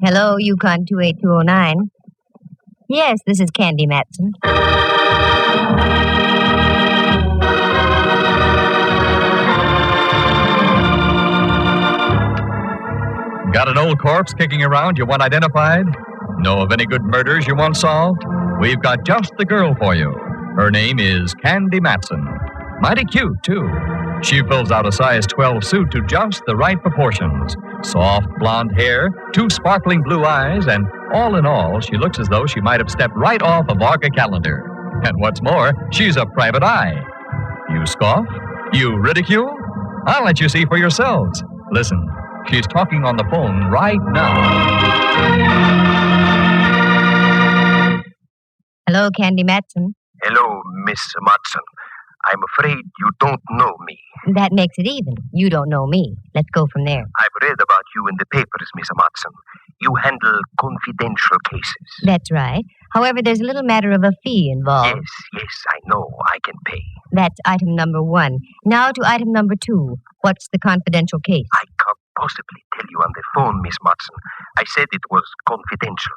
Hello, Yukon 28209. Yes, this is Candy Matson. Got an old corpse kicking around you want identified? Know of any good murders you want solved? We've got just the girl for you. Her name is Candy Matson. Mighty cute, too. She fills out a size 12 suit to just the right proportions. Soft blonde hair, 2 sparkling blue eyes, and all in all, she looks as though she might have stepped right off a Varga calendar. And what's more, she's a private eye. You scoff? You ridicule? I'll let you see for yourselves. Listen, she's talking on the phone right now. Hello, Candy Matson. Hello, Miss Matson. I'm afraid you don't know me. That makes it even. You don't know me. Let's go from there. I've read about you in the papers, Miss Matson. You handle confidential cases. That's right. However, there's a little matter of a fee involved. Yes, I know. I can pay. That's item number 1. Now to item number 2. What's the confidential case? I can't possibly tell you on the phone, Miss Matson. I said it was confidential.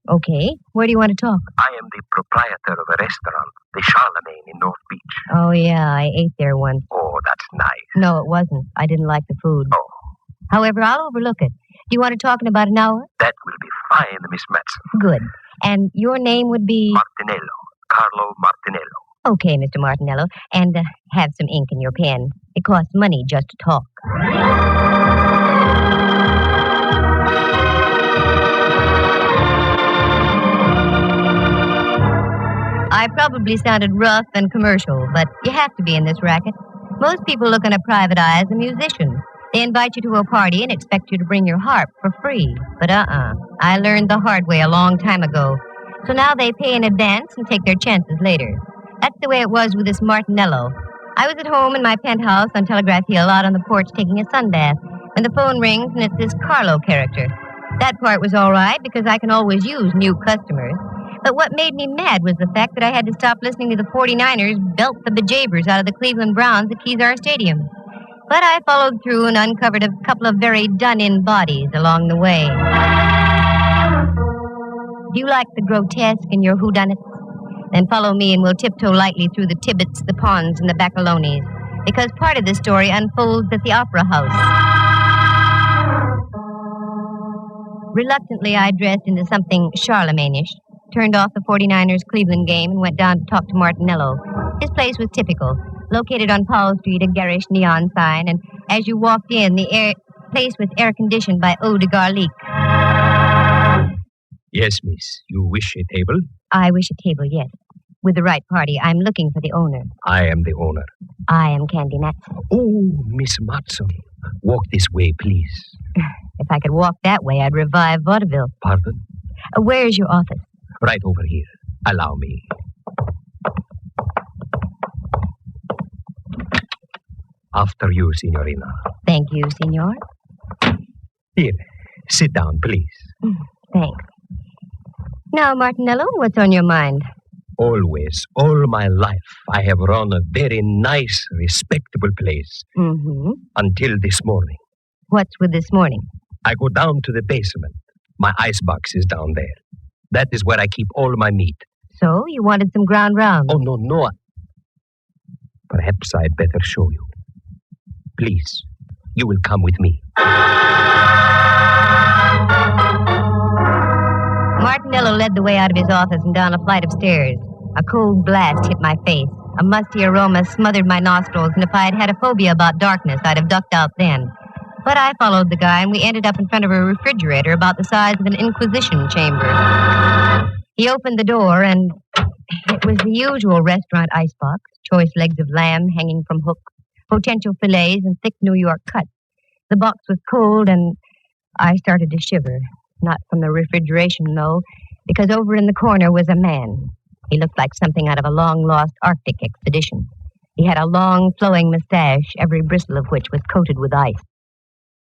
Okay. Where do you want to talk? I am the proprietor of a restaurant, the Charlemagne in North Beach. Oh, yeah, I ate there once. Oh, that's nice. No, it wasn't. I didn't like the food. Oh. However, I'll overlook it. Do you want to talk in about an hour? That will be fine, Miss Matson. Good. And your name would be? Martinello. Carlo Martinello. Okay, Mr. Martinello. And have some ink in your pen. It costs money just to talk. I probably sounded rough and commercial, but you have to be in this racket. Most people look on a private eye as a musician. They invite you to a party and expect you to bring your harp for free. But I learned the hard way a long time ago. So now they pay in advance and take their chances later. That's the way it was with this Martinello. I was at home in my penthouse on Telegraph Hill out on the porch taking a sunbath when the phone rings and it's this Carlo character. That part was all right because I can always use new customers. But what made me mad was the fact that I had to stop listening to the 49ers belt the bejabbers out of the Cleveland Browns at Kezar Stadium. But I followed through and uncovered a couple of very done-in bodies along the way. Do you like the grotesque in your whodunits? Then follow me and we'll tiptoe lightly through the Tibbets, the Ponds, and the Baccalones, because part of the story unfolds at the Opera House. Reluctantly, I dressed into something Charlemagne-ish, turned off the 49ers Cleveland game, and went down to talk to Martinello. His place was typical, located on Powell Street, a garish neon sign, and as you walked in, the place was air-conditioned by eau de garlic. Yes, miss. You wish a table? I wish a table, yes. With the right party. I'm looking for the owner. I am the owner. I am Candy Matson. Oh, Miss Matson. Walk this way, please. If I could walk that way, I'd revive vaudeville. Pardon? Where's your office? Right over here. Allow me. After you, Signorina. Thank you, Signor. Here, sit down, please. Thanks. Now, Martinello, what's on your mind? Always, all my life, I have run a very nice, respectable place. Mm-hmm. Until this morning. What's with this morning? I go down to the basement. My icebox is down there. That is where I keep all my meat. So, you wanted some ground round? Oh, no. Perhaps I'd better show you. Please, you will come with me. Martinello led the way out of his office and down a flight of stairs. A cold blast hit my face. A musty aroma smothered my nostrils, and if I had had a phobia about darkness, I'd have ducked out then. But I followed the guy, and we ended up in front of a refrigerator about the size of an inquisition chamber. He opened the door, and it was the usual restaurant icebox, choice legs of lamb hanging from hooks, potential fillets, and thick New York cuts. The box was cold, and I started to shiver. Not from the refrigeration, though, because over in the corner was a man. He looked like something out of a long-lost Arctic expedition. He had a long, flowing mustache, every bristle of which was coated with ice.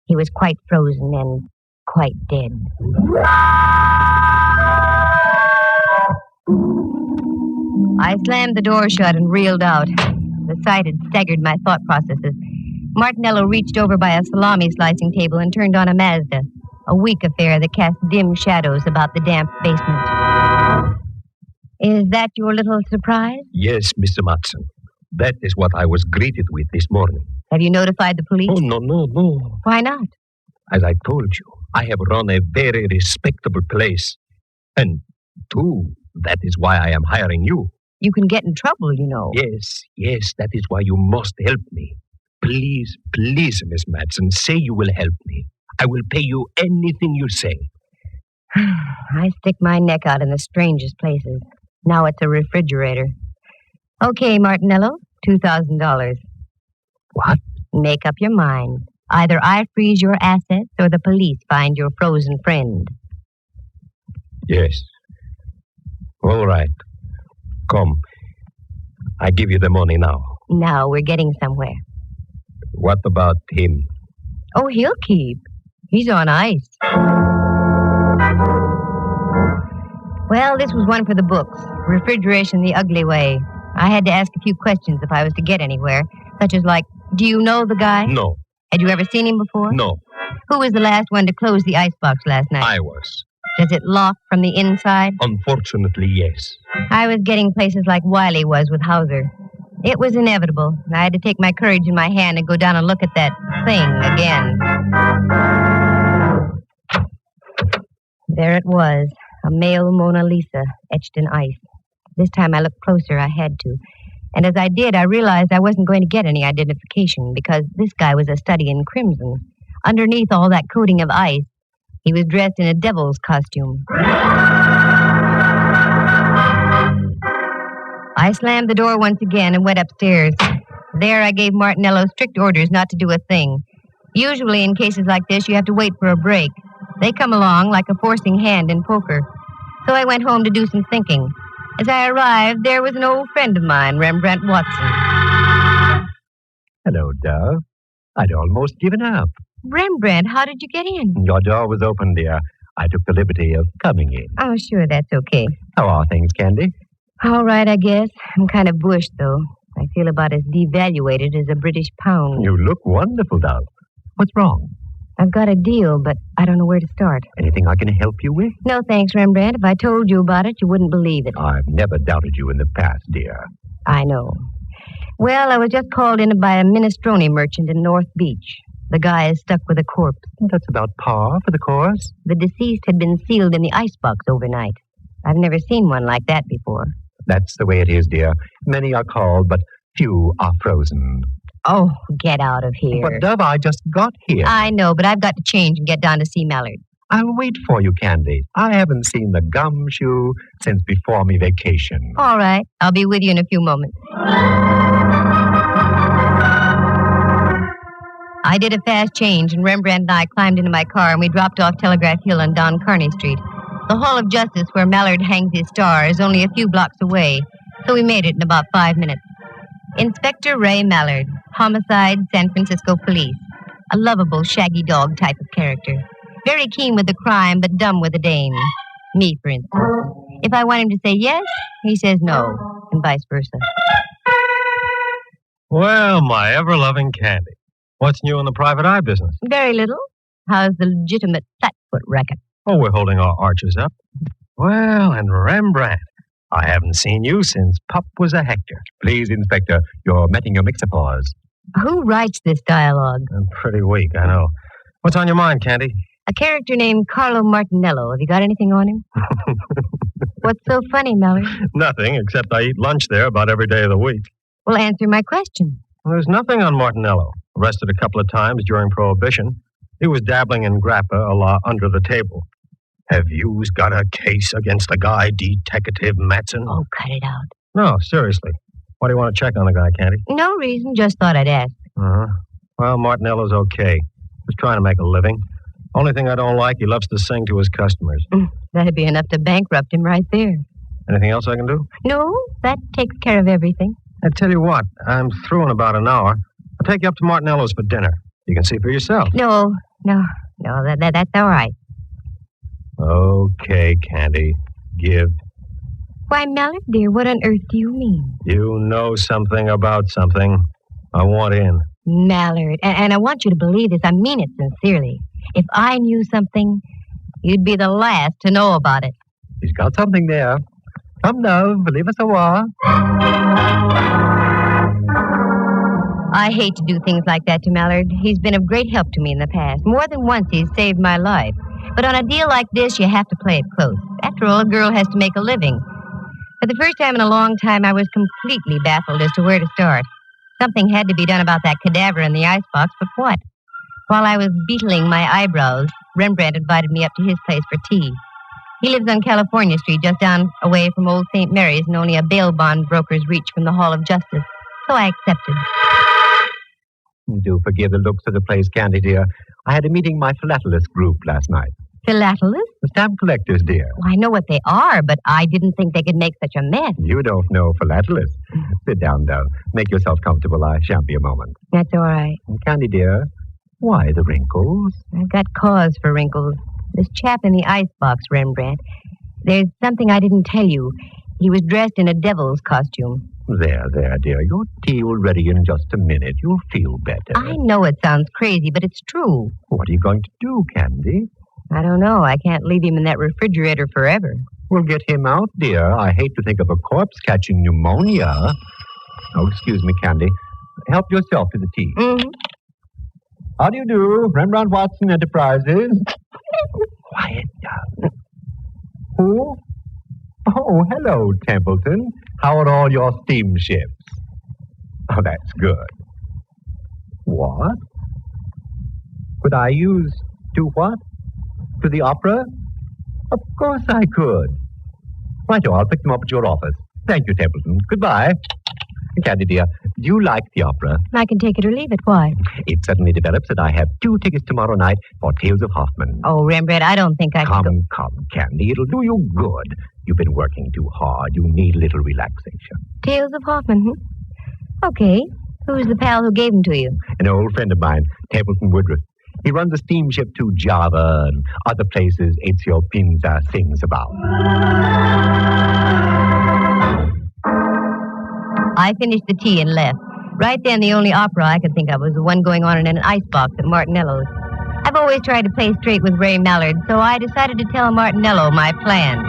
He was quite frozen and quite dead. I slammed the door shut and reeled out. The sight had staggered my thought processes. Martinello reached over by a salami slicing table and turned on a Mazda. A weak affair that cast dim shadows about the damp basement. Is that your little surprise? Yes, Mr. Matson. That is what I was greeted with this morning. Have you notified the police? Oh, no. Why not? As I told you, I have run a very respectable place. And, two, that is why I am hiring you. You can get in trouble, you know. Yes, that is why you must help me. Please, Miss Matson, say you will help me. I will pay you anything you say. I stick my neck out in the strangest places. Now it's a refrigerator. Okay, Martinello, $2,000. What? Make up your mind. Either I freeze your assets or the police find your frozen friend. Yes. All right. Come. I give you the money now. Now we're getting somewhere. What about him? Oh, he'll keep. He's on ice. Well, this was one for the books. Refrigeration the ugly way. I had to ask a few questions if I was to get anywhere, such as like, do you know the guy? No. Had you ever seen him before? No. Who was the last one to close the icebox last night? I was. Does it lock from the inside? Unfortunately, yes. I was getting places like Wiley was with Hauser. It was inevitable. I had to take my courage in my hand and go down and look at that thing again. There it was, a male Mona Lisa etched in ice. This time I looked closer, I had to. And as I did, I realized I wasn't going to get any identification because this guy was a study in crimson. Underneath all that coating of ice, he was dressed in a devil's costume. I slammed the door once again and went upstairs. There I gave Martinello strict orders not to do a thing. Usually in cases like this, you have to wait for a break. They come along like a forcing hand in poker. So I went home to do some thinking. As I arrived, there was an old friend of mine, Rembrandt Watson. Hello, Dove. I'd almost given up. Rembrandt, how did you get in? Your door was open, dear. I took the liberty of coming in. Oh, sure, that's okay. How are things, Candy? All right, I guess. I'm kind of bushed, though. I feel about as devaluated as a British pound. You look wonderful, Dove. What's wrong? I've got a deal, but I don't know where to start. Anything I can help you with? No, thanks, Rembrandt. If I told you about it, you wouldn't believe it. I've never doubted you in the past, dear. I know. Well, I was just called in by a minestrone merchant in North Beach. The guy is stuck with a corpse. That's about par for the course. The deceased had been sealed in the icebox overnight. I've never seen one like that before. That's the way it is, dear. Many are called, but few are frozen. Oh, get out of here. But, Dove, I just got here. I know, but I've got to change and get down to see Mallard. I'll wait for you, Candy. I haven't seen the gumshoe since before me vacation. All right. I'll be with you in a few moments. I did a fast change, and Rembrandt and I climbed into my car, and we dropped off Telegraph Hill on Don Kearney Street. The Hall of Justice, where Mallard hangs his star, is only a few blocks away, so we made it in about 5 minutes. Inspector Ray Mallard, Homicide, San Francisco Police. A lovable, shaggy dog type of character. Very keen with the crime, but dumb with the dame. Me, for instance. If I want him to say yes, he says no, and vice versa. Well, my ever-loving Candy. What's new in the private eye business? Very little. How's the legitimate flatfoot racket? Oh, we're holding our arches up. Well, and Rembrandt, I haven't seen you since Pup was a Hector. Please, Inspector, you're metting your mixer-paws. Who writes this dialogue? I'm pretty weak, I know. What's on your mind, Candy? A character named Carlo Martinello. Have you got anything on him? What's so funny, Mallard? Nothing, except I eat lunch there about every day of the week. Well, answer my question. Well, there's nothing on Martinello. Arrested a couple of times during Prohibition. He was dabbling in grappa a la under the table. Have you got a case against the guy, Detective Matson? Oh, cut it out. No, seriously. Why do you want to check on the guy, Candy? No reason, just thought I'd ask. Uh-huh. Well, Martinello's okay. He's trying to make a living. Only thing I don't like, he loves to sing to his customers. That'd be enough to bankrupt him right there. Anything else I can do? No, that takes care of everything. I tell you what, I'm through in about an hour. I'll take you up to Martinello's for dinner. You can see for yourself. No, that's all right. Okay, Candy. Give. Why, Mallard, dear, what on earth do you mean? You know something about something. I want in. Mallard, and I want you to believe this. I mean it sincerely. If I knew something, you'd be the last to know about it. He's got something there. Come now, leave us a while. I hate to do things like that to Mallard. He's been of great help to me in the past. More than once, he's saved my life. But on a deal like this, you have to play it close. After all, a girl has to make a living. For the first time in a long time, I was completely baffled as to where to start. Something had to be done about that cadaver in the icebox, but what? While I was beetling my eyebrows, Rembrandt invited me up to his place for tea. He lives on California Street, just down away from Old St. Mary's, and only a bail bond broker's reach from the Hall of Justice. So I accepted. Do forgive the looks of the place, Candy, dear. I had a meeting with my philatelist group last night. Philatelist? The stamp collectors, dear. Well, I know what they are, but I didn't think they could make such a mess. You don't know philatelists. Sit down, though. Make yourself comfortable. I shan't be a moment. That's all right. Candy, dear, why the wrinkles? I've got cause for wrinkles. This chap in the icebox, Rembrandt. There's something I didn't tell you. He was dressed in a devil's costume. There, dear. Your tea will ready in just a minute. You'll feel better. I know it sounds crazy, but it's true. What are you going to do, Candy? I don't know. I can't leave him in that refrigerator forever. We'll get him out, dear. I hate to think of a corpse catching pneumonia. Oh, excuse me, Candy. Help yourself to the tea. Mm-hmm. How do you do? Rembrandt Watson Enterprises. Quiet down. Who? Oh, hello, Templeton. How are all your steamships? Oh, that's good. What? Could I use to what? To the opera? Of course I could. Righto, I'll pick them up at your office. Thank you, Templeton. Goodbye. Candy, dear, do you like the opera? I can take it or leave it. Why? It suddenly develops that I have 2 tickets tomorrow night for Tales of Hoffman. Oh, Rembrandt, I don't think I can go. Come, Candy. It'll do you good. You've been working too hard. You need a little relaxation. Tales of Hoffman, Okay. Who's the pal who gave them to you? An old friend of mine, Templeton Woodruff. He runs a steamship to Java and other places Ezio Pinza sings about. I finished the tea and left. Right then, the only opera I could think of was the one going on in an icebox at Martinello's. I've always tried to play straight with Ray Mallard, so I decided to tell Martinello my plan.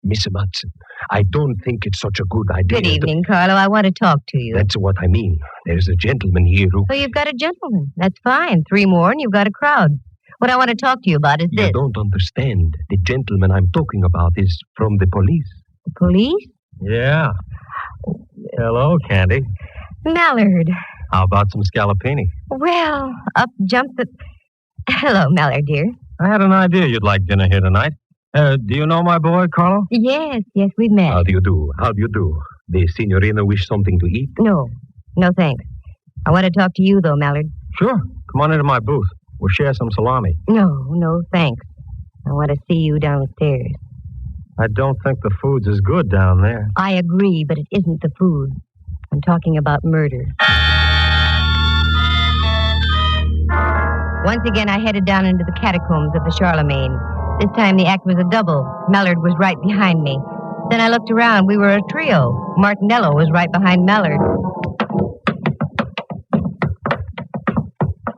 Miss Matson, I don't think it's such a good idea. Good evening, Carlo. I want to talk to you. That's what I mean. There's a gentleman here who... So you've got a gentleman. That's fine. 3 more and you've got a crowd. What I want to talk to you about is this. You don't understand. The gentleman I'm talking about is from the police. The police? Yeah. Hello, Candy. Mallard. How about some scallopini? Well, up jumped the... Hello, Mallard, dear. I had an idea you'd like dinner here tonight. Do you know my boy, Carlo? Yes, we've met. How do you do? The signorina wish something to eat? No, thanks. I want to talk to you, though, Mallard. Sure. Come on into my booth. We'll share some salami. No, thanks. I want to see you downstairs. I don't think the food's as good down there. I agree, but it isn't the food. I'm talking about murder. Once again, I headed down into the catacombs of the Charlemagne. This time the act was a double. Mallard was right behind me. Then I looked around. We were a trio. Martinello was right behind Mallard.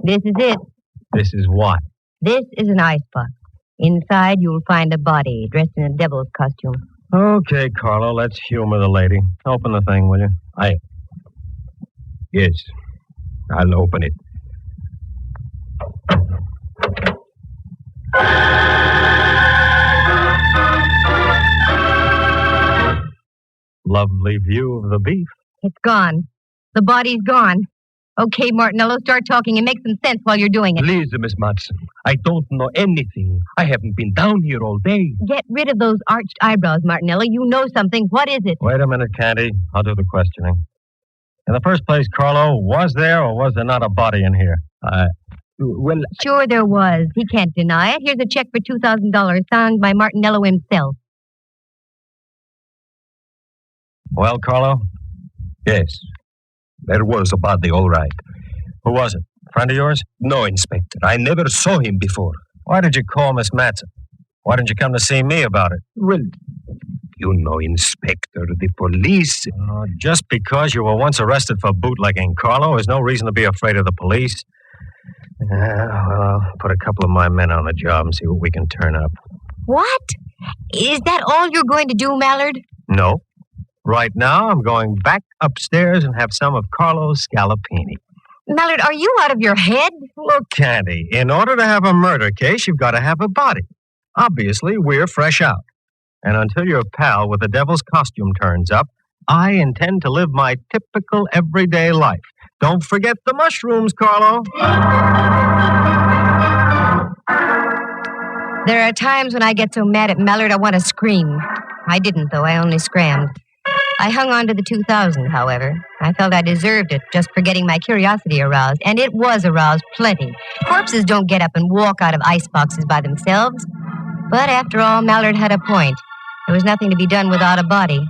This is it. This is what? This is an icebox. Inside, you'll find a body dressed in a devil's costume. Okay, Carlo, let's humor the lady. Open the thing, will you? Yes, I'll open it. Lovely view of the beef. It's gone. The body's gone. Okay, Martinello, start talking and make some sense while you're doing it. Please, Miss Matson, I don't know anything. I haven't been down here all day. Get rid of those arched eyebrows, Martinello. You know something. What is it? Wait a minute, Candy. I'll do the questioning. In the first place, Carlo, was there or was there not a body in here? Well... Sure there was. He can't deny it. Here's a check for $2,000 signed by Martinello himself. Well, Carlo? Yes, there was a body, all right. Who was it? Friend of yours? No, Inspector. I never saw him before. Why did you call Miss Matson? Why didn't you come to see me about it? Well, you know, Inspector, the police... Just because you were once arrested for bootlegging, Carlo, is no reason to be afraid of the police. Well, I'll put a couple of my men on the job and see what we can turn up. What? Is that all you're going to do, Mallard? No. Right now, I'm going back upstairs and have some of Carlo's scallopini. Mallard, are you out of your head? Look, Candy, in order to have a murder case, you've got to have a body. Obviously, we're fresh out. And until your pal with the devil's costume turns up, I intend to live my typical everyday life. Don't forget the mushrooms, Carlo. There are times when I get so mad at Mallard I want to scream. I didn't, though. I only scrammed. I hung on to the 2000, however. I felt I deserved it just for getting my curiosity aroused, and it was aroused plenty. Corpses don't get up and walk out of ice boxes by themselves. But after all, Mallard had a point. There was nothing to be done without a body.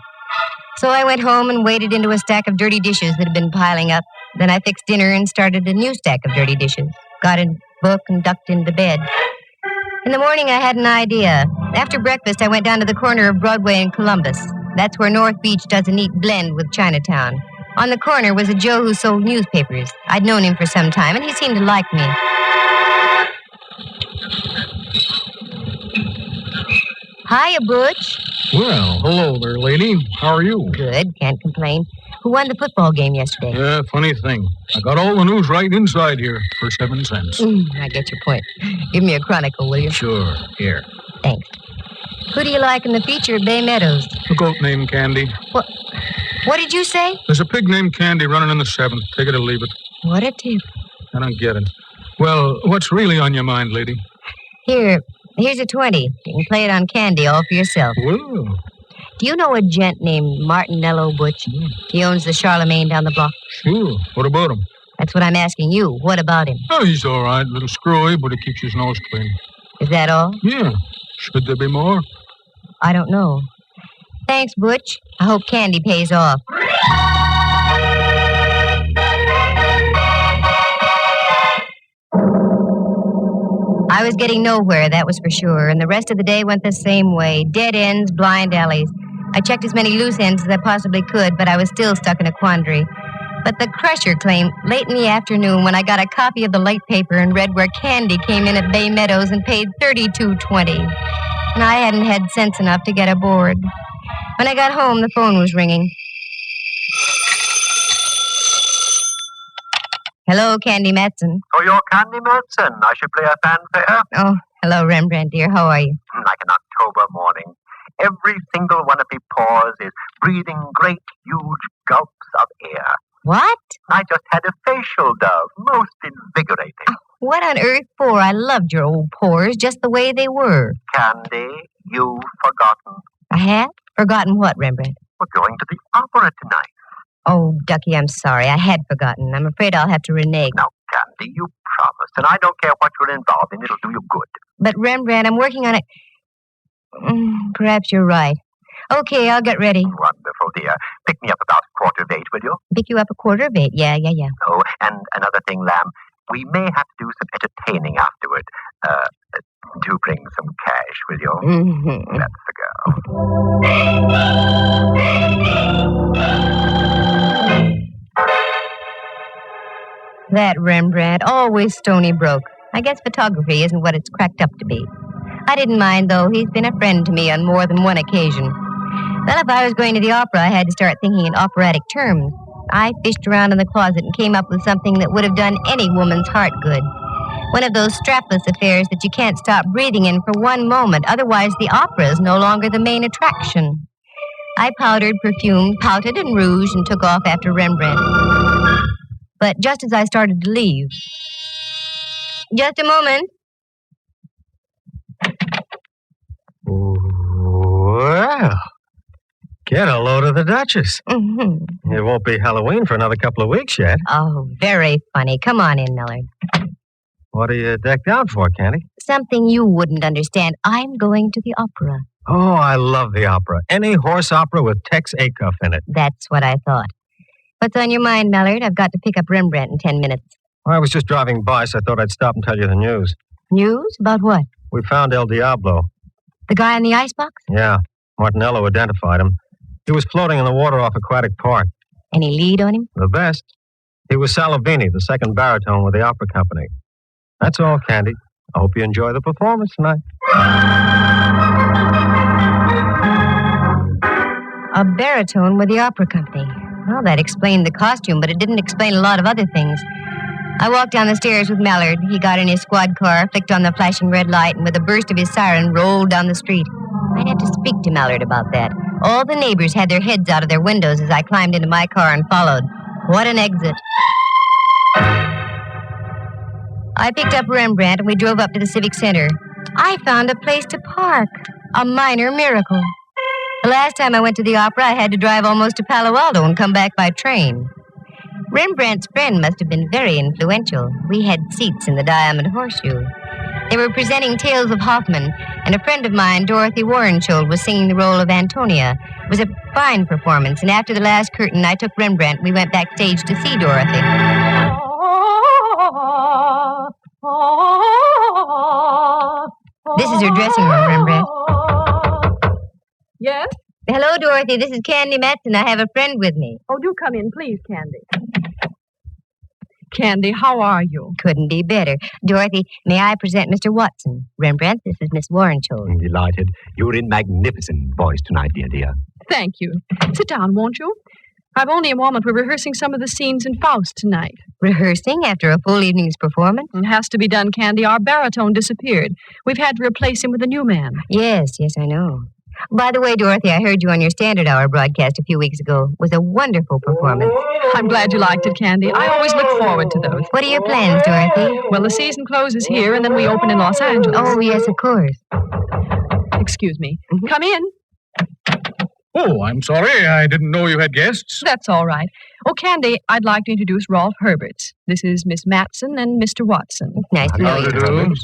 So I went home and waded into a stack of dirty dishes that had been piling up. Then I fixed dinner and started a new stack of dirty dishes. Got a book and ducked into bed. In the morning, I had an idea. After breakfast, I went down to the corner of Broadway and Columbus. That's where North Beach does a neat blend with Chinatown. On the corner was a Joe who sold newspapers. I'd known him for some time, and he seemed to like me. Hiya, Butch. Well, hello there, lady. How are you? Good, can't complain. Who won the football game yesterday? Yeah, funny thing. I got all the news right inside here for 7 cents. I get your point. Give me a chronicle, will you? Sure, here. Thanks. Who do you like in the feature at Bay Meadows? A goat named Candy. What did you say? There's a pig named Candy running in the 7th. Take it or leave it. What a tip. I don't get it. Well, what's really on your mind, lady? Here's a 20. You can play it on Candy all for yourself. Well, Do you know a gent named Martinello, Butch? He owns the Charlemagne down the block. sure. What about him? That's what I'm asking you. What about him? Oh, he's all right. Little screwy, but he keeps his nose clean. Is that all? Yeah. Should there be more? I don't know. Thanks, Butch. I hope Candy pays off. I was getting nowhere, that was for sure, and the rest of the day went the same way. Dead ends, blind alleys. I checked as many loose ends as I possibly could, but I was still stuck in a quandary. But the Crusher claimed late in the afternoon when I got a copy of the late paper and read where Candy came in at Bay Meadows and paid $32.20. And I hadn't had sense enough to get aboard. When I got home, the phone was ringing. Hello, Candy Matson. For your Candy Matson, I should play a fanfare. Oh, hello, Rembrandt, dear. How are you? Like an October morning. Every single one of me pores is breathing great, huge gulps of air. What? I just had a facial dove, most invigorating. What on earth for? I loved your old pores just the way they were. Candy, you've forgotten. I have? Forgotten what, Rembrandt? We're going to the opera tonight. Oh, Ducky, I'm sorry. I had forgotten. I'm afraid I'll have to renege. Now, Candy, you promised, and I don't care what you're involved in. It'll do you good. But, Rembrandt, I'm working on it. Perhaps you're right. Okay, I'll get ready. Wonderful, dear. Pick me up about 7:45, will you? Pick you up 7:15. Yeah. Oh, and another thing, Lamb. We may have to do some entertaining afterward. Do bring some cash, will you? Mm-hmm. Let's go. That Rembrandt, always stony broke. I guess photography isn't what it's cracked up to be. I didn't mind, though. He's been a friend to me on more than one occasion. Well, if I was going to the opera, I had to start thinking in operatic terms. I fished around in the closet and came up with something that would have done any woman's heart good. One of those strapless affairs that you can't stop breathing in for one moment, otherwise the opera is no longer the main attraction. I powdered, perfumed, pouted, and rouged, and took off after Rembrandt. But just as I started to leave... Just a moment. Well, get a load of the Duchess. Mm-hmm. It won't be Halloween for another couple of weeks yet. Oh, very funny. Come on in, Millard. What are you decked out for, Candy? Something you wouldn't understand. I'm going to the opera. Oh, I love the opera. Any horse opera with Tex Acuff in it. That's what I thought. What's on your mind, Millard? I've got to pick up Rembrandt in 10 minutes. Well, I was just driving by, so I thought I'd stop and tell you the news. News? About what? We found El Diablo. The guy in the icebox? Yeah, Martinello identified him. He was floating in the water off Aquatic Park. Any lead on him? The best. He was Salavini, the second baritone with the opera company. That's all, Candy. I hope you enjoy the performance tonight. A baritone with the opera company. Well, that explained the costume, but it didn't explain a lot of other things. I walked down the stairs with Mallard. He got in his squad car, flicked on the flashing red light, and with a burst of his siren, rolled down the street. I'd have to speak to Mallard about that. All the neighbors had their heads out of their windows as I climbed into my car and followed. What an exit. I picked up Rembrandt and we drove up to the Civic Center. I found a place to park. A minor miracle. The last time I went to the opera, I had to drive almost to Palo Alto and come back by train. Rembrandt's friend must have been very influential. We had seats in the Diamond Horseshoe. They were presenting Tales of Hoffmann, and a friend of mine, Dorothy Warrenschold, was singing the role of Antonia. It was a fine performance, and after the last curtain, I took Rembrandt. We went backstage to see Dorothy. This is her dressing room, Rembrandt. Yes? Hello, Dorothy. This is Candy Matson. I have a friend with me. Oh, do come in, please, Candy. Candy, how are you? Couldn't be better. Dorothy, may I present Mr. Watson? Rembrandt, this is Miss Warrenschold. I'm delighted. You're in magnificent voice tonight, dear. Thank you. Sit down, won't you? I've only a moment. We're rehearsing some of the scenes in Faust tonight. Rehearsing after a full evening's performance? It has to be done, Candy. Our baritone disappeared. We've had to replace him with a new man. Yes, I know. By the way, Dorothy, I heard you on your Standard Hour broadcast a few weeks ago. It was a wonderful performance. I'm glad you liked it, Candy. I always look forward to those. What are your plans, Dorothy? Well, the season closes here, and then we open in Los Angeles. Oh, yes, of course. Excuse me. Come in. Oh, I'm sorry. I didn't know you had guests. That's all right. Oh, Candy, I'd like to introduce Rolf Herberts. This is Miss Matson and Mr. Watson. Nice to know you.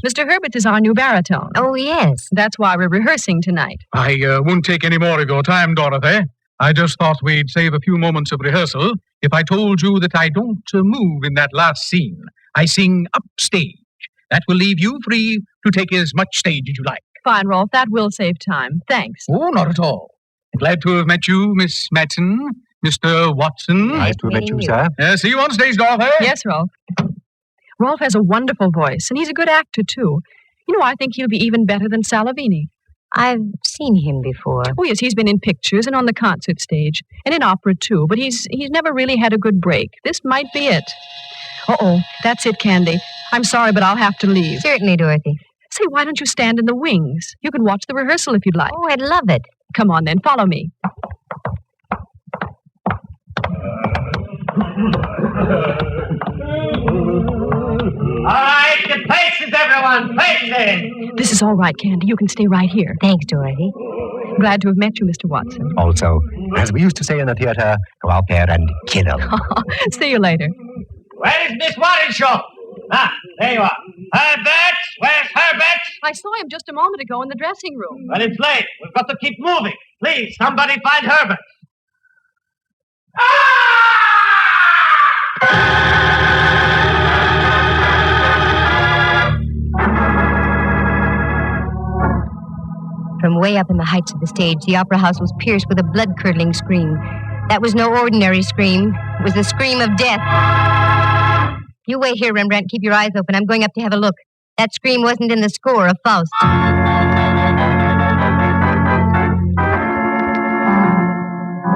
Mr. Herberts is our new baritone. Oh, yes. That's why we're rehearsing tonight. I won't take any more of your time, Dorothy. I just thought we'd save a few moments of rehearsal if I told you that I don't move in that last scene. I sing upstage. That will leave you free to take as much stage as you like. Fine, Rolf. That will save time. Thanks. Oh, not at all. Glad to have met you, Miss Matson, Mr. Watson. Nice to have met you, sir. See you on stage, Dorothy. Yes, Rolf. Rolf has a wonderful voice, and he's a good actor, too. You know, I think he'll be even better than Salavini. I've seen him before. Oh, yes, he's been in pictures and on the concert stage, and in opera, too, but he's never really had a good break. This might be it. Uh-oh, that's it, Candy. I'm sorry, but I'll have to leave. Certainly, Dorothy. Say, why don't you stand in the wings? You can watch the rehearsal if you'd like. Oh, I'd love it. Come on, then. Follow me. All right, to places, everyone. Places. This is all right, Candy. You can stay right here. Thanks, Dorothy. Glad to have met you, Mr. Watson. Also, as we used to say in the theater, go out there and kill him. See you later. Where is Miss Warrenshaw? Ah, there you are. Herberts? Where's Herberts? I saw him just a moment ago in the dressing room. Well, it's late. We've got to keep moving. Please, somebody find Herberts. From way up in the heights of the stage, the opera house was pierced with a blood-curdling scream. That was no ordinary scream. It was the scream of death. You wait here, Rembrandt. Keep your eyes open. I'm going up to have a look. That scream wasn't in the score of Faust.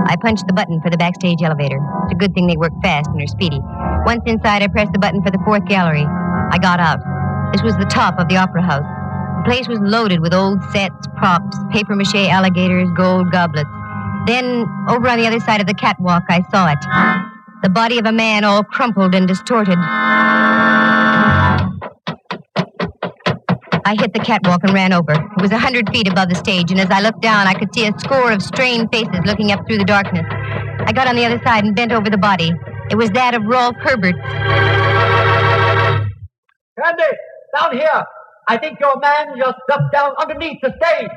I punched the button for the backstage elevator. It's a good thing they work fast and are speedy. Once inside, I pressed the button for the fourth gallery. I got out. This was the top of the opera house. The place was loaded with old sets, props, papier-mâché alligators, gold goblets. Then, over on the other side of the catwalk, I saw it. The body of a man all crumpled and distorted. I hit the catwalk and ran over. It was 100 feet above the stage, and as I looked down, I could see a score of strained faces looking up through the darkness. I got on the other side and bent over the body. It was that of Rolf Herberts. Candy, down here. I think your man just ducked down underneath the stage.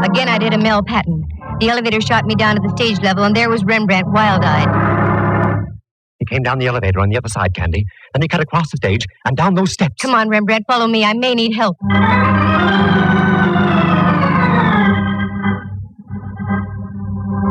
Again, I did a Mel Patton. The elevator shot me down to the stage level, and there was Rembrandt, wild-eyed. He came down the elevator on the other side, Candy. Then he cut across the stage and down those steps. Come on, Rembrandt, follow me. I may need help.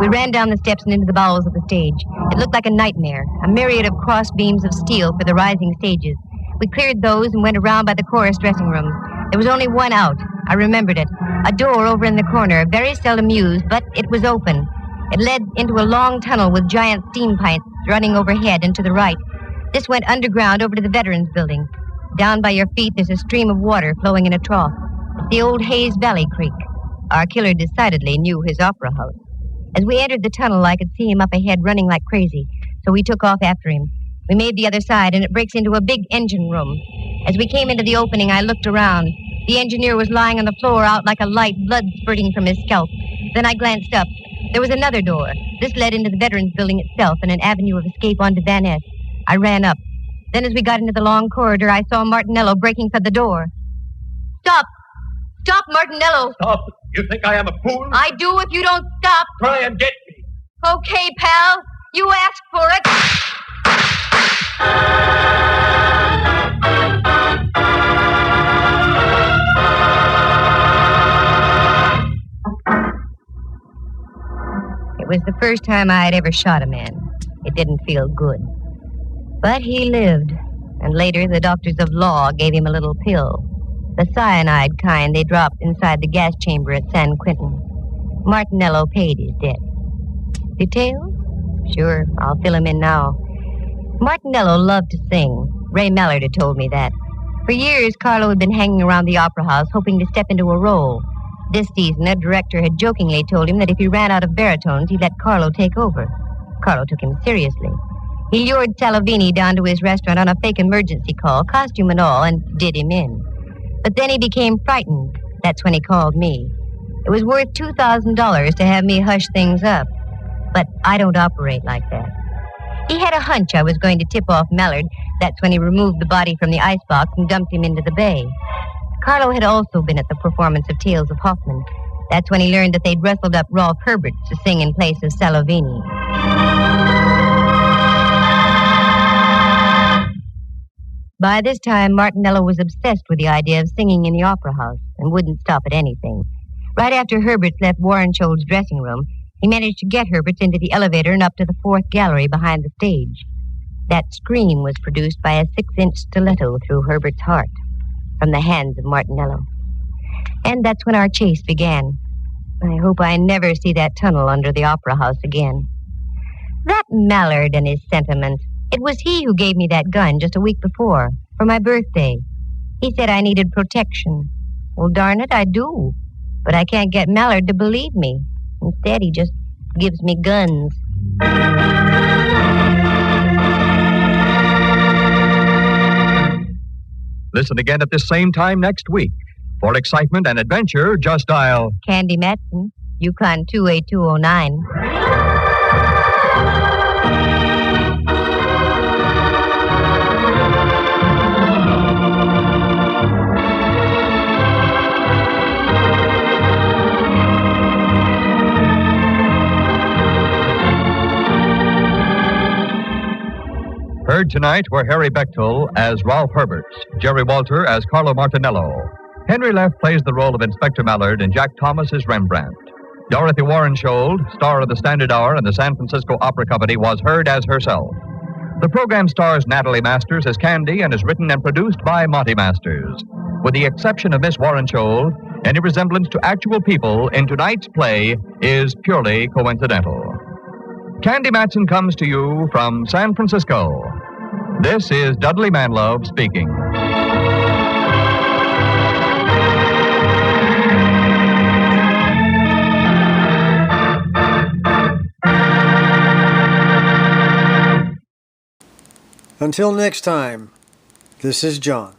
We ran down the steps and into the bowels of the stage. It looked like a nightmare, a myriad of cross beams of steel for the rising stages. We cleared those and went around by the chorus dressing rooms. There was only one out. I remembered it. A door over in the corner, very seldom used, but it was open. It led into a long tunnel with giant steam pipes running overhead and to the right. This went underground over to the Veterans Building. Down by your feet, there's a stream of water flowing in a trough. It's the old Hayes Valley Creek. Our killer decidedly knew his opera house. As we entered the tunnel, I could see him up ahead running like crazy, so we took off after him. We made the other side, and it breaks into a big engine room. As we came into the opening, I looked around. The engineer was lying on the floor out like a light, blood spurting from his scalp. Then I glanced up. There was another door. This led into the Veterans Building itself and an avenue of escape onto Van Ness. I ran up. Then as we got into the long corridor, I saw Martinello breaking for the door. Stop! Stop, Martinello! Stop! You think I am a fool? I do if you don't stop. Try and get me. Okay, pal. You asked for it. It was the first time I had ever shot a man. It didn't feel good. But he lived, and later the doctors of law gave him a little pill. The cyanide kind they dropped inside the gas chamber at San Quentin. Martinello paid his debt. Details? Sure, I'll fill him in now. Martinello loved to sing. Ray Mallard had told me that. For years, Carlo had been hanging around the opera house hoping to step into a role. This season, a director had jokingly told him that if he ran out of baritones, he'd let Carlo take over. Carlo took him seriously. He lured Salovini down to his restaurant on a fake emergency call, costume and all, and did him in. But then he became frightened. That's when he called me. It was worth $2,000 to have me hush things up. But I don't operate like that. He had a hunch I was going to tip off Mallard. That's when he removed the body from the icebox and dumped him into the bay. Carlo had also been at the performance of Tales of Hoffman. That's when he learned that they'd rustled up Rolf Herbert to sing in place of Salovini. By this time, Martinello was obsessed with the idea of singing in the opera house and wouldn't stop at anything. Right after Herberts left Warrenshold's dressing room, he managed to get Herberts into the elevator and up to the fourth gallery behind the stage. That scream was produced by a 6-inch stiletto through Herbert's heart from the hands of Martinello. And that's when our chase began. I hope I never see that tunnel under the opera house again. That Mallard and his sentiments. It was he who gave me that gun just a week before, for my birthday. He said I needed protection. Well, darn it, I do. But I can't get Mallard to believe me. Instead, he just gives me guns. Listen again at this same time next week. For excitement and adventure, just dial Candy Matson, Yukon 28209. Heard tonight were Harry Bechtel as Rolf Herberts, Jerry Walter as Carlo Martinello. Henry Leff plays the role of Inspector Mallard and Jack Thomas as Rembrandt. Dorothy Warrenshold, star of the Standard Hour and the San Francisco Opera Company, was heard as herself. The program stars Natalie Masters as Candy and is written and produced by Monty Masters. With the exception of Miss Warrenshold, any resemblance to actual people in tonight's play is purely coincidental. Candy Matson comes to you from San Francisco. This is Dudley Manlove speaking. Until next time, this is John.